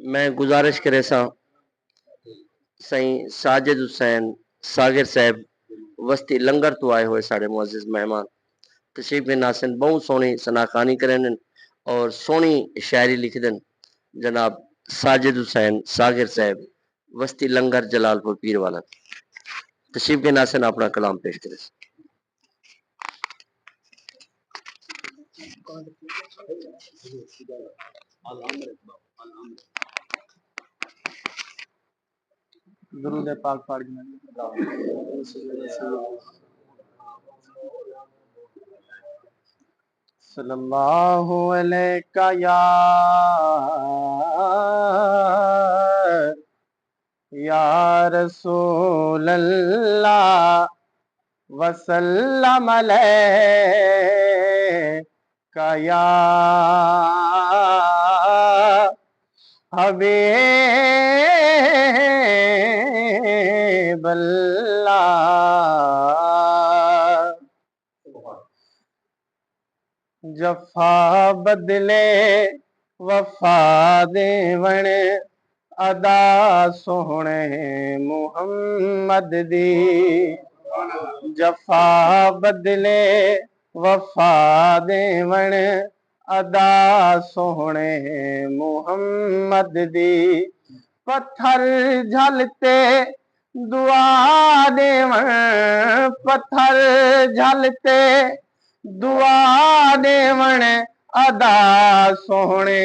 मैं गुजारिश करे सा साईं साजिद हुसैन सागिर साहब वस्ती लंगर तो आए हुए साढ़े मुअज़्ज़िज़ मेहमान तशरीफ में नासिन बहुत सोहनी सनाखानी करन और सोहनी शायरी लिख देन जनाब साजिद हुसैन सागिर साहब वस्ती लंगर जलालपुर पीर वाला तशरीफ के नासिन अपना कलाम पेश करे। दुरूद पाक पढ़ सल्लल्लाहु अलैका या रसूल अल्लाह वसल्लम अलैका या हबीब अल्लाह। जफा बदले वफा देवण अदा सोहणे मुहम्मद दी। जफा बदले वफा देवण अदा सोहणे मुहम्मद दी। पत्थर झलते दुआ देवण पत्थर झलते दुआ देवण अदा सोहणे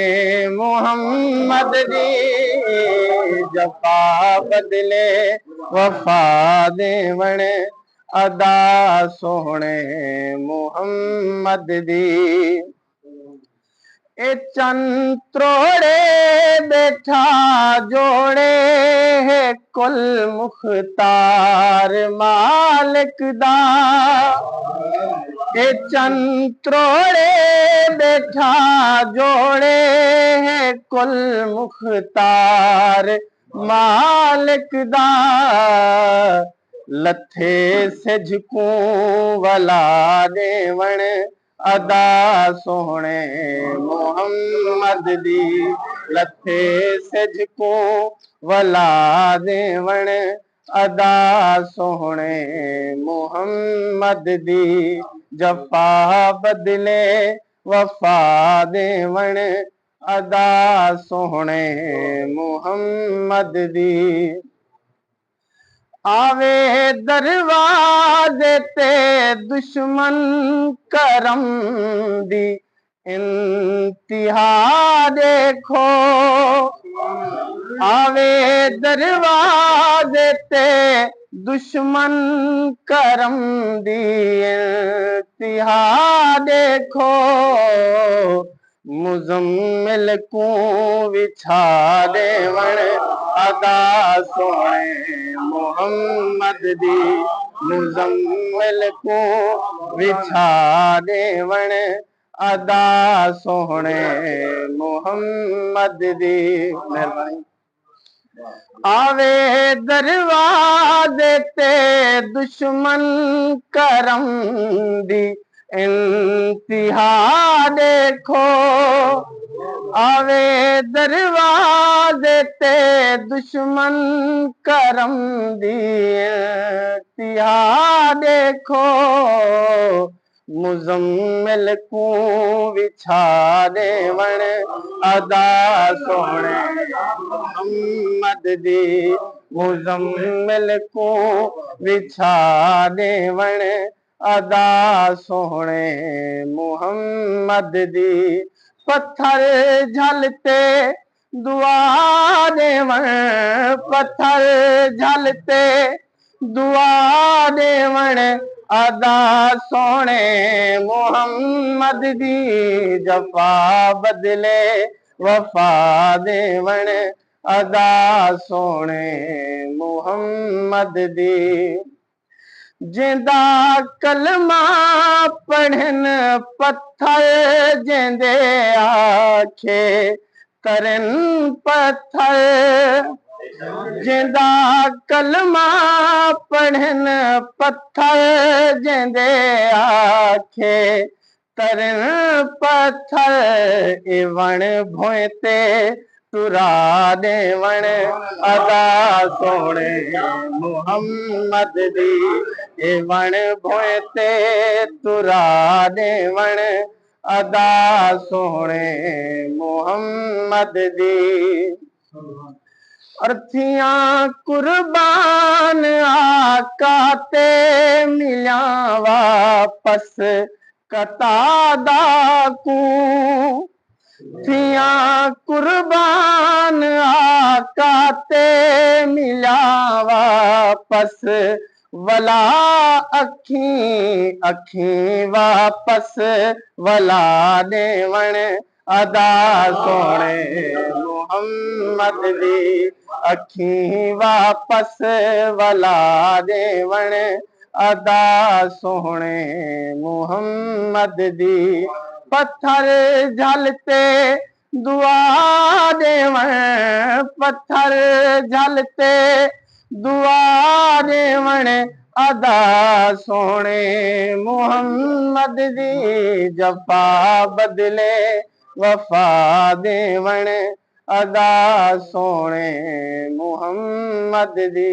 मुहम्मद दी। जफा बदले वफा देवण अदा सोहणे मुहम्मद दी। ए चंद त्रोड़े बैठा जोड़े है कुल मुख्तार मालिक दा। ए चंद त्रोड़े बैठा जोड़े है कुल मुख्तार मालिक दा। लथे सिझकू वला देवण अदा सोहणे मुहम्मद दी। लथे सिझकू वला देवण अदा सोहणे मुहम्मद दी। जफा बदले वफा देवण अदा सोहणे मुहम्मद दी। आवे दरवाजे ते दुश्मन करम दी इंतिहा देखो। आवे दरवाजे ते दुश्मन करम दी इंतिहा देखो। मुजम्मिल को विछा देवण अदा सोहणे मुहम्मद दी। मुजम्मिल को विछा देवण अदा सोहणे मुहम्मद दी। मेहरबानी। आवे दरवाजे ते दुश्मन करम दी इंतिहा देखो। आवे दरवाजे ते दुश्मन करम दी इंतिहा देखो। मुजम्मिल को विछा देवण अदा सोहणे मुहम्मद दी। मुजम्मिल को विछा देवण अदा सोहणे मुहम्मद दी। पत्थर झलते दुआ देवण पत्थर झलते दुआ देवण अदा सोहणे मुहम्मद दी। जफा बदले वफा देवण अदा सोहणे मुहम्मद दी। जिंदा कलमा पढ़न पत्थर जिंदे आखे करन पत्थर। जिंदा कलमा पढ़न पत्थर जिंदे आखे करन पत्थर। इवण भोयते तुरा देवण अदा सोने मुहम्मद दी ए वण भोए ते तुरा देवण अदा सोने मुहम्मद दी अर्थियां कुर्बान आका ते मिल्या वापस कतादा को थिया कुर्बान आका ते मिल्या वापस वला अखी अखी वापस वला देवण अदा सोने मुहम्मद दी अखी वापस वला देवण अदा सोने मुहम्मद दी पत्थर झलते दुआ देवण पत्थर झलते दुआ देवण अदा सोने मुहम्मद दी जफा बदले वफा देवण अदा सोने मुहम्मद दी।